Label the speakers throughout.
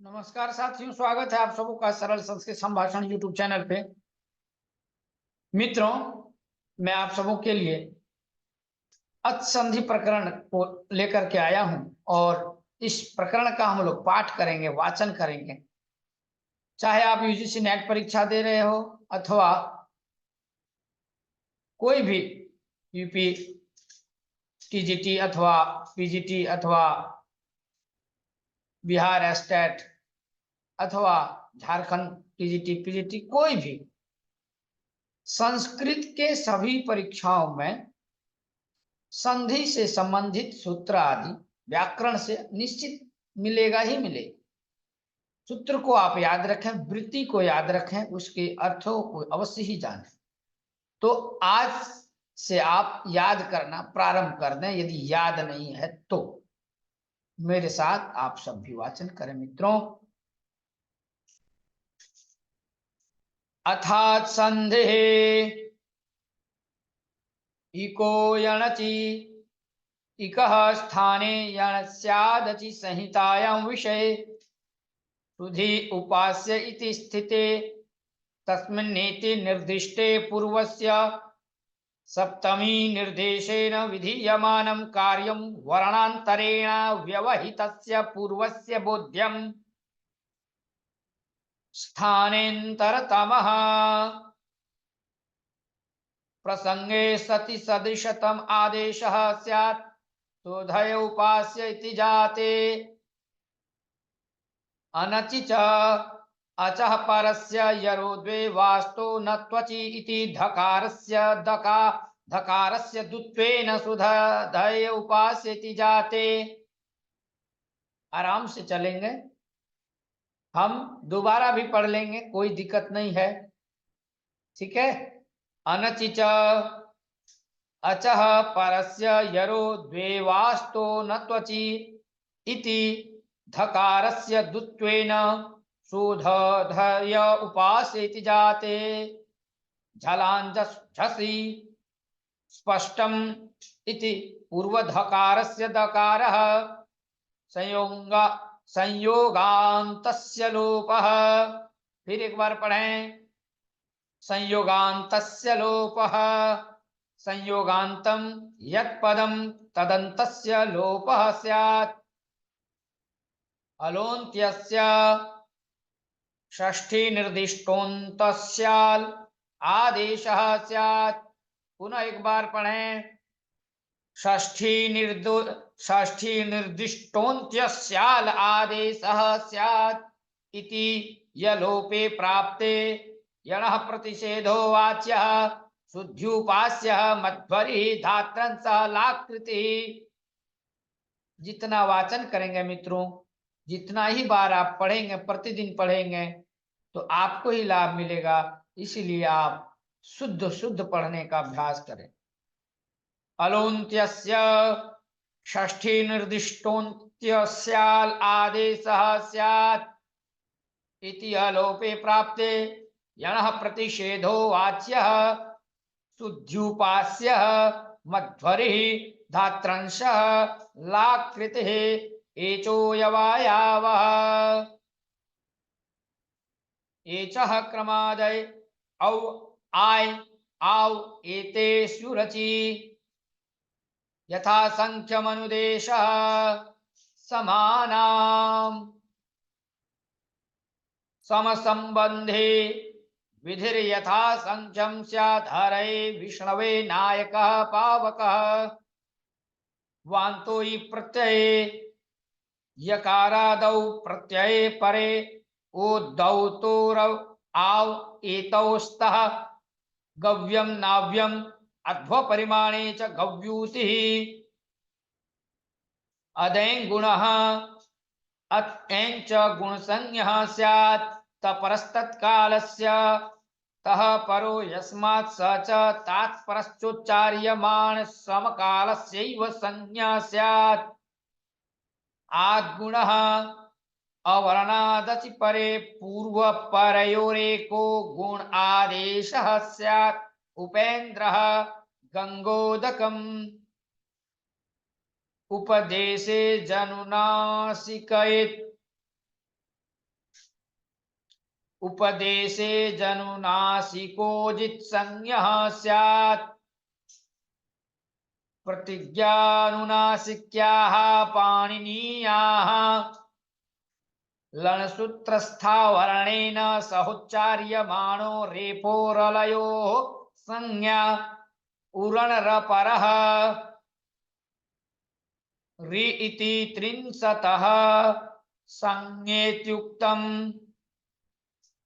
Speaker 1: नमस्कार साथियों, स्वागत है आप सबों का सरल संस्कृत संभाषण यूट्यूब चैनल पे। मित्रों, मैं आप सबों के लिए अचसंधि प्रकरण को लेकर के आया हूं और इस प्रकरण का हम लोग पाठ करेंगे, वाचन करेंगे। चाहे आप यूजीसी नेट परीक्षा दे रहे हो अथवा कोई भी यूपी टीजीटी अथवा पीजीटी अथवा बिहार स्टेट अथवा झारखंड टीजीटी पीजीटी, कोई भी संस्कृत के सभी परीक्षाओं में संधि से संबंधित सूत्र आदि व्याकरण से निश्चित मिलेगा ही मिलेगा। सूत्र को आप याद रखें, वृत्ति को याद रखें, उसके अर्थों को अवश्य ही जानें। तो आज से आप याद करना प्रारंभ कर दें, यदि याद नहीं है तो। मेरे साथ आप सब भी वाचन करें मित्रों। अर्थात संधि इको यणचि इकः स्थाने यण स्यादचि संहितायां विषये सुधि उपास्य इति स्थिते तस्मिन्नेति निर्दिष्टे पूर्वस्य सप्तमी निर्देशेन विधीयमानं कार्यं वर्णान्तरेण व्यवहितस्य पूर्वस्य बोध्यं स्थानेन्तरतमः प्रसंगे सति सदृशतम आदेशः स्यात् सुधय उपास्य इति जाते अनचि च अचः परस्य यरो द्वे वास्तो न त्वचि इति धकारस्य दुत्वेन सुधय उपास्य इति जाते। आराम से चलेंगे, हम दोबारा भी पढ़ लेंगे, कोई दिक्कत नहीं है, ठीक है। अनचि च अचः परस्य यरो द्वे वास्तो न त्वचि इति धकारस्य दुत्वेन सुधय उपास्य इति जाते झलाञ्झसि स्पष्टम इति पूर्वधकारस्य दकारः संयोगान्तस्य लोपः। फिर एक बार पढ़ें। संयोगान्तस्य लोपः, संयोगान्तं यत्पदं तदन्तस्य लोपः स्यात्। अलोन्त्यस्य षष्ठी निर्दिष्टोन्तस्याल् आदेशः स्यात्। पुनः एक बार पढ़ें। षष्ठी निर्दिष्टोन्त्यस्याल् आदेशः स्यात् इति यलोपे प्राप्ते यणः प्रतिषेधो वाच्यः शुद्ध्युपास्यः मध्वरिः धात्रंसः लाकृतिः। जितना वाचन करेंगे मित्रों, जितना ही बार आप पढ़ेंगे, प्रतिदिन पढ़ेंगे, तो आपको ही लाभ मिलेगा। इसीलिए आप शुद्ध शुद्ध पढ़ने का अभ्यास करें। अलोन्त्यस्य षष्ठी निर्दिष्टोन्त्यस्याल् आदेशः स्यात् इति अलोपे प्राप्ते यणः प्रतिषेधो वाच्यः शुद्ध्युपास्यः मध्वरिः धात्रंशः लाकृतिः एचो यवायावः। एचः क्रमादय औ आय आव एतेषु रचि यथा संख्यमनुदेशः समानाम् समसंबंधे विधिर्यथा संख्यम स्यात् हरे विष्णवे नायकः पावकः। वान्तो हि प्रत्यये यकारादौ प्रत्यये परे ओदौ तोरौ आव एतौ स्तः गव्यम नाव्यम अध्व परिमाणे च गव्यूतिः। अदैं गुणः अत्ऐं च गुणसंज्ञः स्यात् तपरस्तत्कालस्य तः परो यस्मात् स च तात्परश्चोच्चार्यमाण समकालस्यैव संज्ञा स्यात्। आद्गुणः अवर्णादचि परे पूर्वपरयोरेको गुण आदेशः स्यात्। उपेन्द्रः गंगोदकम् उपदेशे जनुनासिकयेत् उपदेशे जनुनासिकोजित संज्ञः स्यात् प्रतिज्ञानुनासिक्याः पाणिनीयाः लणसूत्रस्था वर्णेन सहोच्चार्यमाणो रेफोरलयोः संज्ञा उरणरपरः रि इति त्रिंशतः संज्ञेत्युक्तम्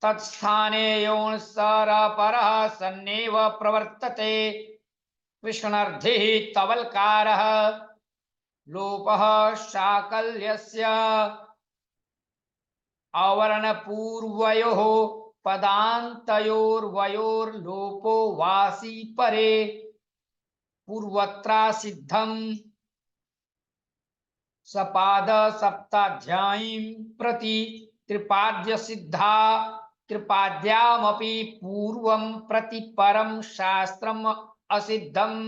Speaker 1: तत्स्थाने योऽंसरपरः सन्नेव प्रवर्तते कृष्णार्थिः तवलकारः लोपः शाकल्यस्य अवर्णपूर्वयोः पदान्तयोर्वयोर्लोपो वासी परे पूर्वत्रा सिद्धम् सपाद सप्ताध्यायीं प्रति त्रिपाद्य सिद्धा त्रिपाद्यामपि पूर्वं प्रति परं शास्त्रम् असिद्धम्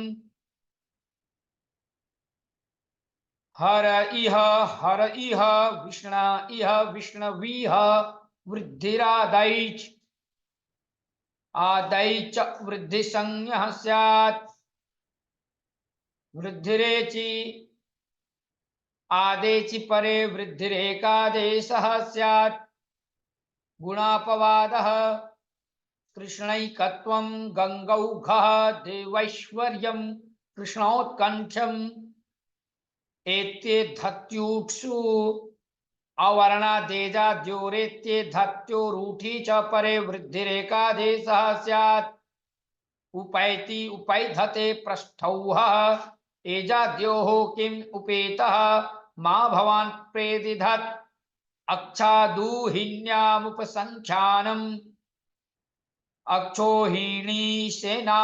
Speaker 1: हर इह विष्णा इह विष्णवीह वृद्धिरादैच आदैच वृद्धि संज्ञः स्यात् वृद्धिरेचि आदेचि परे वृद्धिरेकादेशः स्यात् गुणापवादः कृष्णैकत्वं गंगौघः देवैश्वर्यं कृष्णोत्कण्ठम् एत्ये धत्यूक्षु अवर्णादेजाद्योरेत्ये धत्योरूठी च परे वृद्धिरेकादेशः स्यात् उपैति उपैधते पृष्ठौः एजाद्योः किम् उपेतः मा भवान् प्रेदिधत् अक्षादूहिन्यामुपसङ्ख्यानम् अक्षोहिणी सेना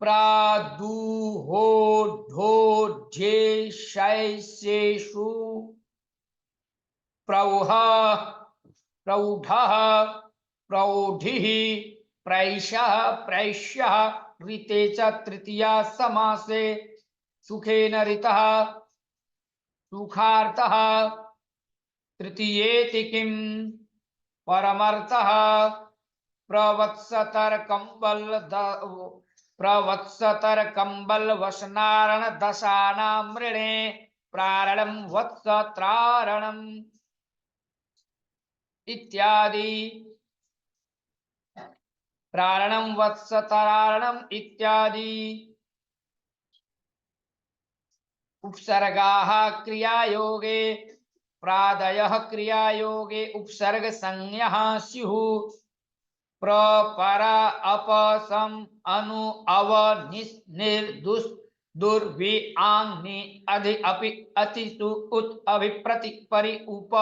Speaker 1: प्रादुहोढोढ्येशैस्येषु प्रौः प्रौढः प्रौढिः प्रैषः प्रैष्यः ऋते च तृतीया समासे सुखेन ऋतः सुखार्थः तृतीयेति किं परमर्थः प्रवत्सतर कंबल वसनारण दशाना मृणे प्रारणं वत्सत्रारणम् इत्यादि प्रारणं वत्सत्रारणम् इत्यादि उपसर्गाः क्रियायोगे प्रादयः क्रियायोगे उपसर्ग संज्ञः स्युः प्रपर अपसम अनु अव निस् निर्दुस् दुर्वि आंग नि अधि अपि अति सु उत अभिप्रति परि उप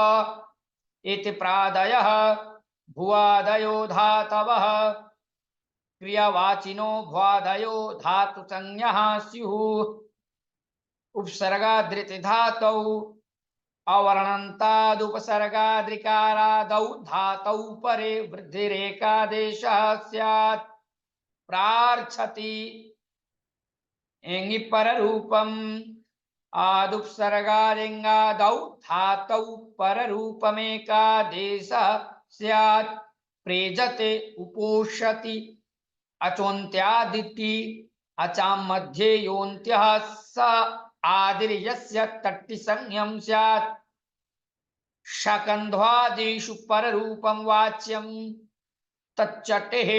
Speaker 1: इति प्रादयः भुवादयो धातवः क्रियावाचिनो भुवादयो धातु संज्ञः स्युः उपसर्गादृति धातौ अवर्णन्तादुपसर्गाद्रिकारादौ धातौ परे वृद्धिरेकादेशः स्यात् प्रार्थति एङि पररूपम् आदुपसर्गादिङादौ धातौ पररूपमेकादेशः स्यात् प्रेजते उपोषति अचोन्त्यादिति अचां मध्ये योन्त्यः स आदिर्यस्य तट्टिसंज्ञं स्यात् शकन्ध्वादिषु पररूपं वाच्यं तच्चटेः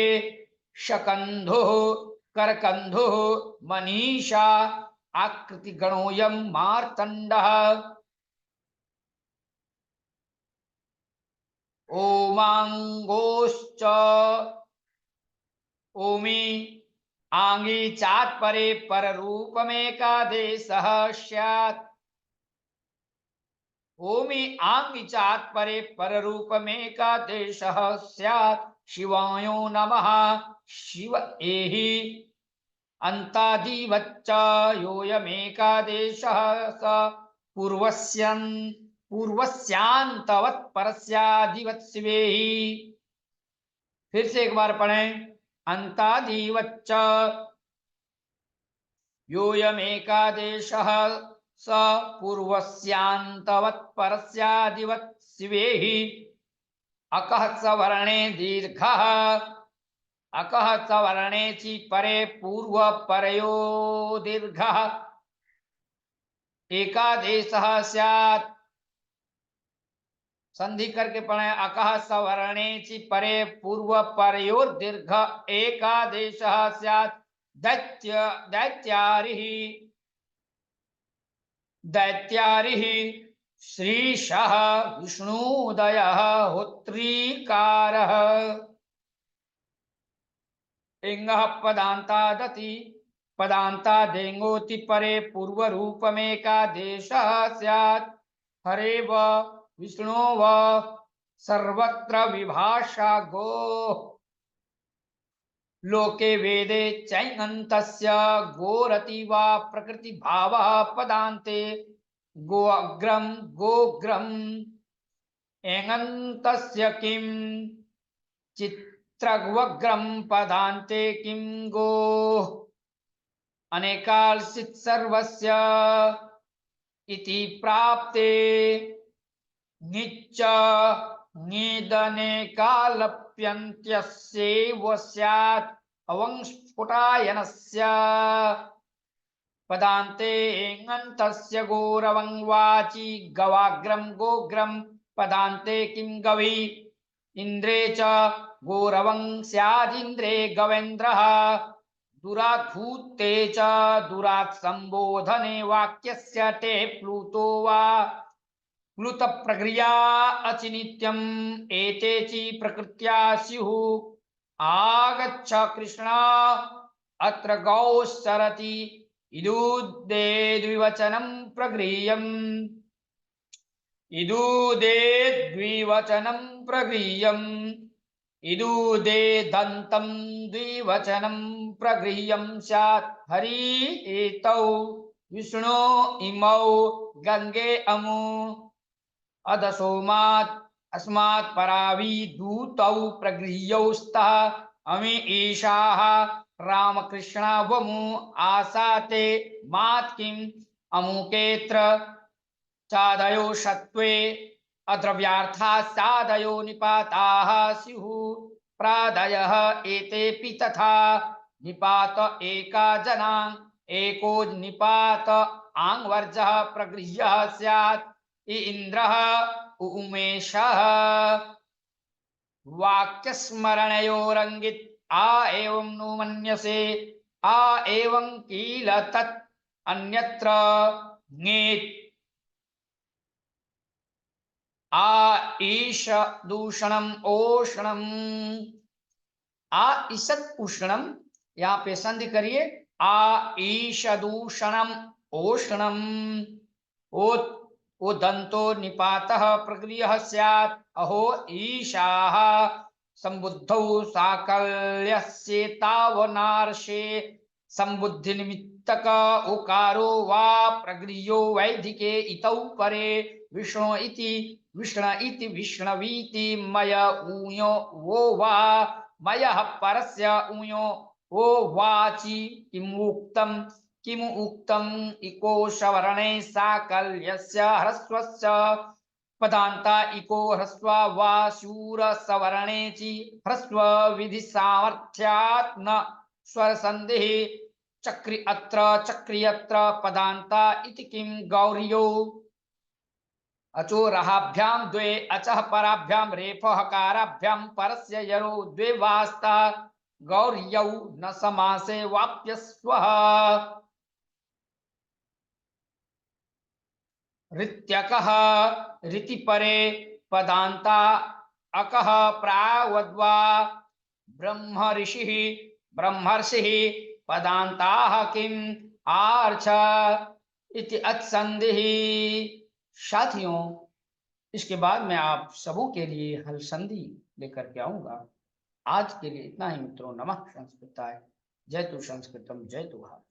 Speaker 1: शकन्धुः करकन्धुः मनीषा आकृतिगणोऽयं मार्तण्डः ओमांगोश्च ओमि आंगी चात् परे पररूपमेकादेशः स्यात् ओमि आंगी चात् परे पररूपमेकादेशः स्यात् शिवायो नमः शिव एहि अन्तादिवच्च योऽयमेकादेशः स पूर्वस्यान्तवत् परस्यादिवत् शिवेहि। फिर से एक बार पढ़ें। अन्तादिवच्च योऽयमेकादेशः स पूर्वस्यान्तवत् परस्यादिवत् शिवेहि अकः सवर्णे दीर्घः अकः सवर्णे ची परे पूर्व परयो दीर्घः एकादेशः स्यात्। संधि करके पढ़े अकः सवर्णे ची परे पूर्व परयोर दीर्घ एकादेशः स्यात्। दैत्यारिः दैत्यारिः श्रीशः विष्णुदयः होत्रीकारः इंगः पदान्तादति पदान्तादेङोति परे पूर्व रूपमेकादेशः स्यात्। हरेव विष्णोव सर्वत्र विभाषा गो लोके वेदे चैङन्तस्य गोरति वा प्रकृति भावः पदान्ते गोअग्रम गोग्रम एङन्तस्य किं चित्रग्वग्रम पदान्ते किं गो अनेकाल्सित् सर्वस्य इति प्राप्ते निच्च निदने कालप्यन्त्यस्यैव स्यात् अवंस्फुटायनस्य पदान्ते एङन्तस्य गोरवं वाचि गवाग्रम गोग्रम पदान्ते किं गवी इन्द्रे च गोरवं स्यादिन्द्रे गवेन्द्रः दुराधूते च दुरात् संबोधने वाक्यस्य ते प्लुतो वा प्लुत प्रक्रिया अचिनित्यम् एते ची प्रकृत्या स्युः। आगच्छ कृष्ण अत्र गौ सरति इदूदे द्विवचनं प्रगृह्यम् इदूदे द्विवचनं प्रगृह्यम् इदूदे दन्तं द्विवचनं प्रगृह्यं स्यात्। हरि एतौ विष्णु इमौ गंगे अमु अदसोमात् अस्मात् परावी दूतौ प्रगृह्यौ स्तः अमि ईशाः रामकृष्णा वमु आसाते मात् किम् अमुकेत्र चादयो शत्वे अद्रव्यार्था सादयो निपाताः स्युः। प्रादयः एतेऽपि तथा निपात एका जना एको निपात आङ्वर्जः प्रगृह्यः स्यात्। इंद्रः उमेशः वाक्यस्मरणयोरङ्गित् आ एवं नु मन्यसे आ एवं किल तत् अन्यत्र ङेत् आ ईश दूषणम ओषणम आ ईशत उष्णम यहाँ पे संधि करिए आ ईश दूषणम ओषणम ओ दंतो निपातः प्रगृह्यः स्यात्। अहो ईशाः संबुद्धौ साकल्यस्येतावनार्षे संबुद्धि निमित्तक उकारो वा प्रगृह्यो वैदिके इतौ परे विष्णु इति विष्ण इति विष्णवीति मय ऊयो वो वा मयः परस्य ऊयो वो वाचि किमु उक्तम इको सवर्णे साकल्यस्य ह्रस्वस्य पदान्ता इको ह्रस्व वा शूर सवर्णे ची ह्रस्व विधि सामर्थ्यात् न स्वर संदेह चक्रि अत्र चक्रियत्र पदान्ता इति किं गौर्यो अचो रहाभ्याम द्वे अचः पराभ्याम रेफ हकाराभ्याम परस्य यरो द्वे वास्ता गौर्यौ न समासे वाप्यस्वः। ऋत्यकः ऋति परे पदान्ता अकः प्रावद्वा ब्रह्म ऋषिः ब्रह्मर्षिः पदान्ताः किम् आर्च इति अत्सन्धिः। साथियों, इसके बाद मैं आप सबों के लिए हल संधि लेकर के आऊंगा। आज के लिए इतना ही मित्रों। नमः संस्कृताय। जय तु संस्कृतम जय तु भारत।